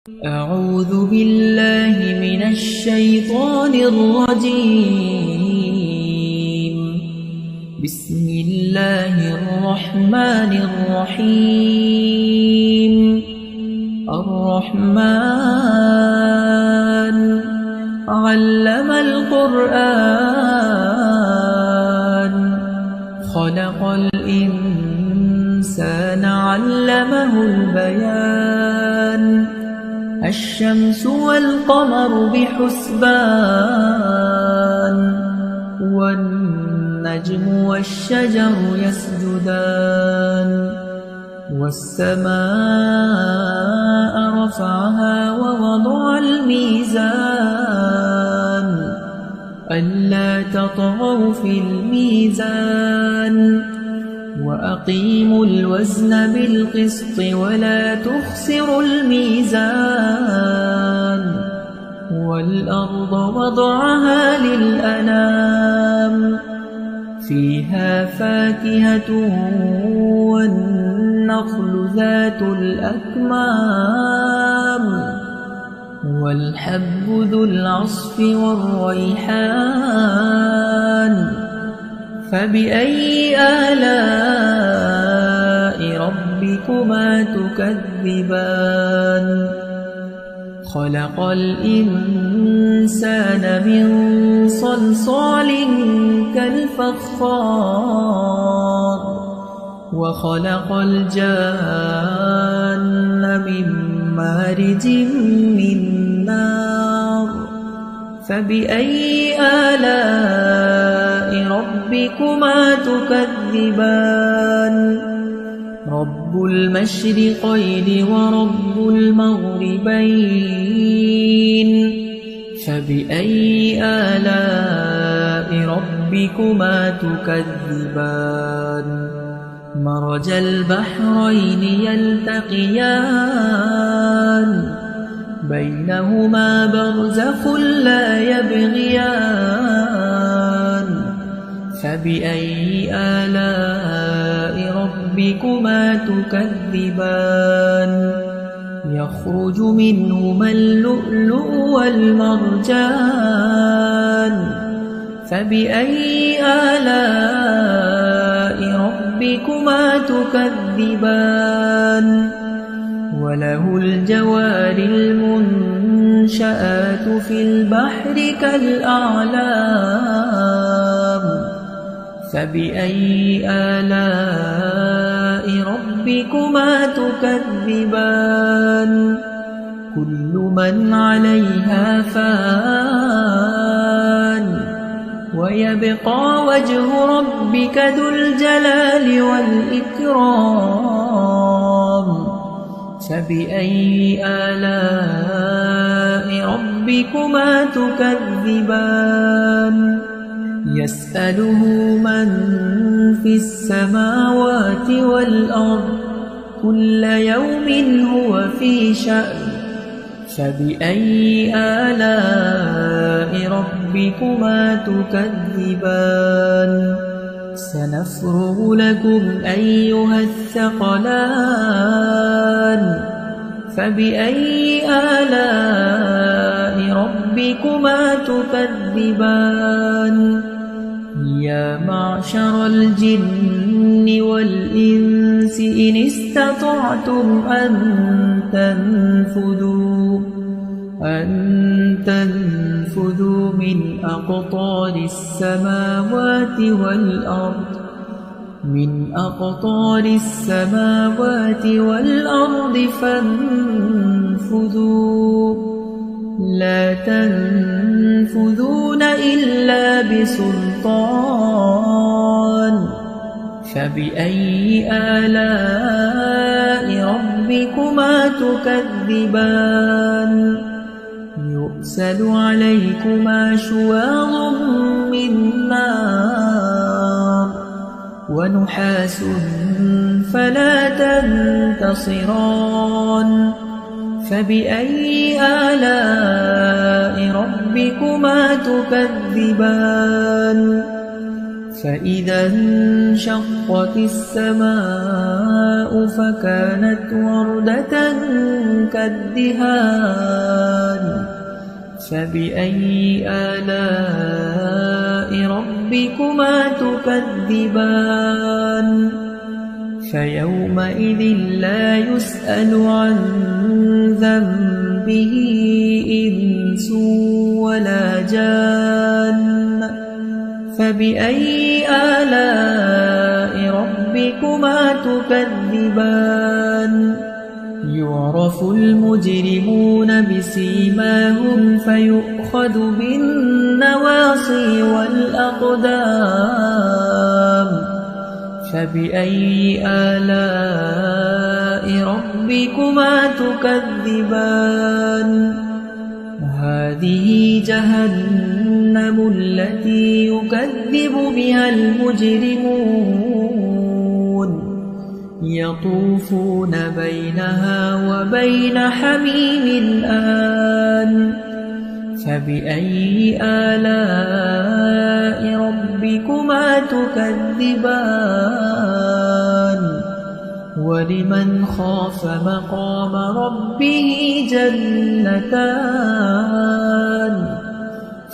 أعوذ بالله من الشيطان الرجيم. بسم الله الرحمن الرحيم. الرحمن علم القرآن خلق الإنسان علمه البيان. الشمس والقمر بحسبان والنجم والشجر يسجدان. والسماء رفعها ووضع الميزان ألا تطغوا في الميزان وأقيموا الوزن بالقسط ولا تخسروا الميزان. والأرض وضعها للأنام فيها فاكهة والنخل ذات الأكمام والحب ذو العصف والريحان. فبأي آلاء ربكما تكذبان؟ خلق الإنسان من صلصال كالفخار وخلق الجان من مارج من نار. فبأي آلاء ربكما تكذبان؟ رب المشرقين ورب المغربين. فبأي آلاء ربكما تكذبان؟ مرج البحرين يلتقيان بينهما برزخ لا يبغيان. فبأي آلاء ربكما تكذبان؟ يخرج منهما اللؤلؤ والمرجان. فبأي آلاء ربكما تكذبان؟ وله الجوار المنشآت في البحر كالأعلام. فبأي آلاء ربكما تكذبان؟ كل من عليها فان ويبقى وجه ربك ذو الجلال والإكرام. فبأي آلاء ربكما تكذبان؟ يسأله من في السماوات والأرض كل يوم هو في شأن. فبأي آلاء ربكما تكذبان؟ سنفرغ لكم أيها الثقلان. فبأي آلاء ربكما تكذبان؟ يا معشر الجن والإنس إن استطعتم أن تنفذوا من أقطار السماوات والأرض فانفذوا لا تنفذون إلا بسلطان. فبأي آلاء ربكما تكذبان؟ يرسل عليكما شواظ من نار ونحاس فلا تنتصران. فبأي آلاء ربكما تكذبان؟ فإذا انشقت السماء فكانت وردة كالدهان فبأي آلاء ربكما تكذبان فيومئذ لا يسأل عن ذنبه إنس ولا جان فبأي آلاء ربكما تكذبان يعرف المجرمون بسيماهم فيؤخذ بالنواصي والأقدام فبأي آلاء ربكما تكذبان هذه جهنم التي يكذب بها المجرمون يطوفون بينها وبين حميم آن فبأي آلاء ربكما تكذبان ولمن خاف مقام ربه جنتان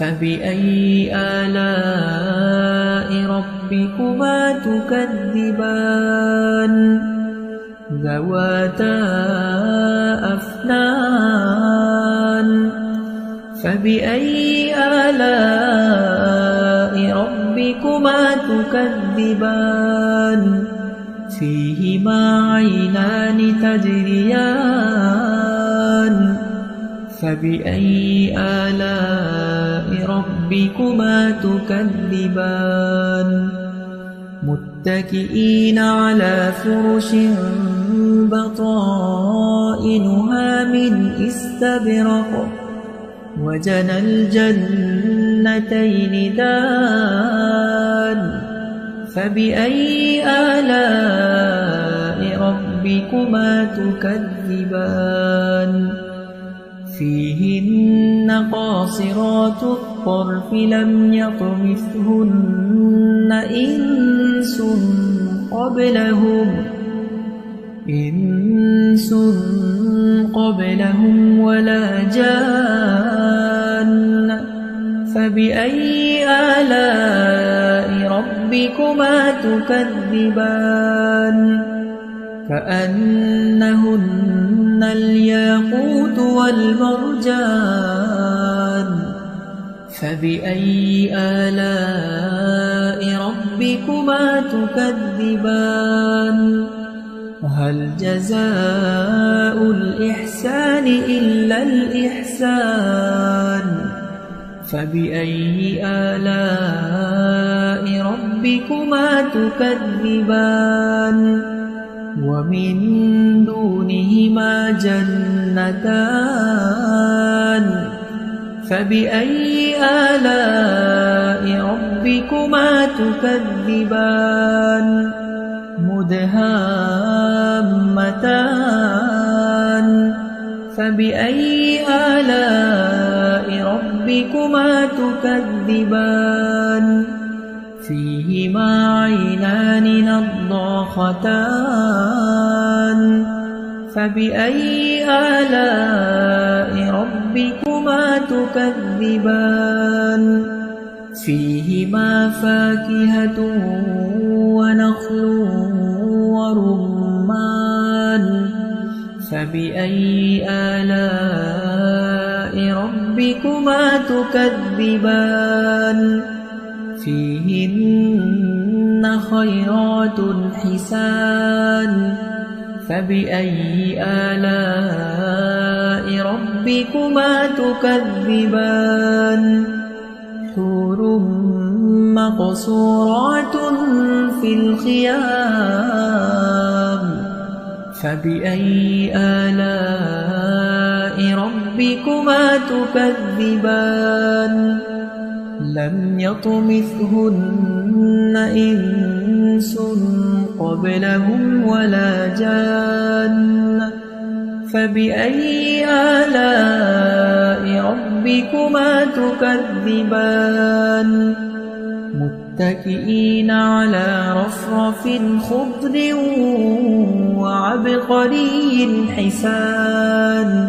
فبأي آلاء ربكما تكذبان ذواتا أفنان فبأي آلاء ربكما تكذبان فيهما عينان تجريان فبأي آلاء ربكما تكذبان متكئين على فرش بطائنها من استبرق وجنى الجنتين دان فبأي آلاء ربكما تكذبان فيهن قاصرات الطرف لم يطمثهن إنس قبلهم ولا جان فبأي آلاء ربكما تكذبان كأنهن الياقوت والمرجان فبأي آلاء ربكما تكذبان هل جزاء الإحسان إلا الإحسان فبأي آلاء ربكما تكذبان ومن دونهما جنتان فبأي آلاء ربكما تكذبان مدهامتان فبأي آلاء ربكما تكذبان فيهما عينان نضاختان فبأي آلاء ربكما تكذبان فيهما فاكهة ونخل ورمان فبأي آلاء ربكما تكذبان فيهن خيرات حسان فبأي آلاء ربكما تكذبان حور مقصورات في الخيام فبأي آلاء ربكما تكذبان لم يطمثهن إنس قبلهم ولا جان فبأي آلاء ربكما تكذبان متكئين على رفرف خضر وعبقري حسان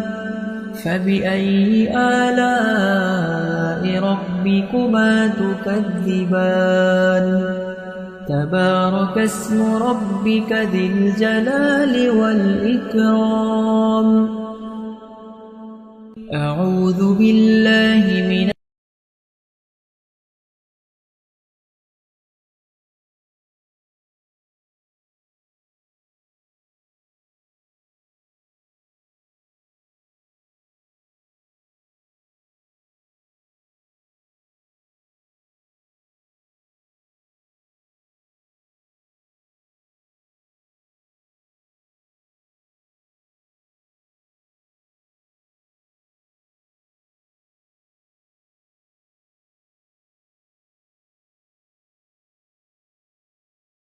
فبأي آلاء ربكما تكذبان تبارك اسم ربك ذي الجلال والإكرام أعوذ بالله من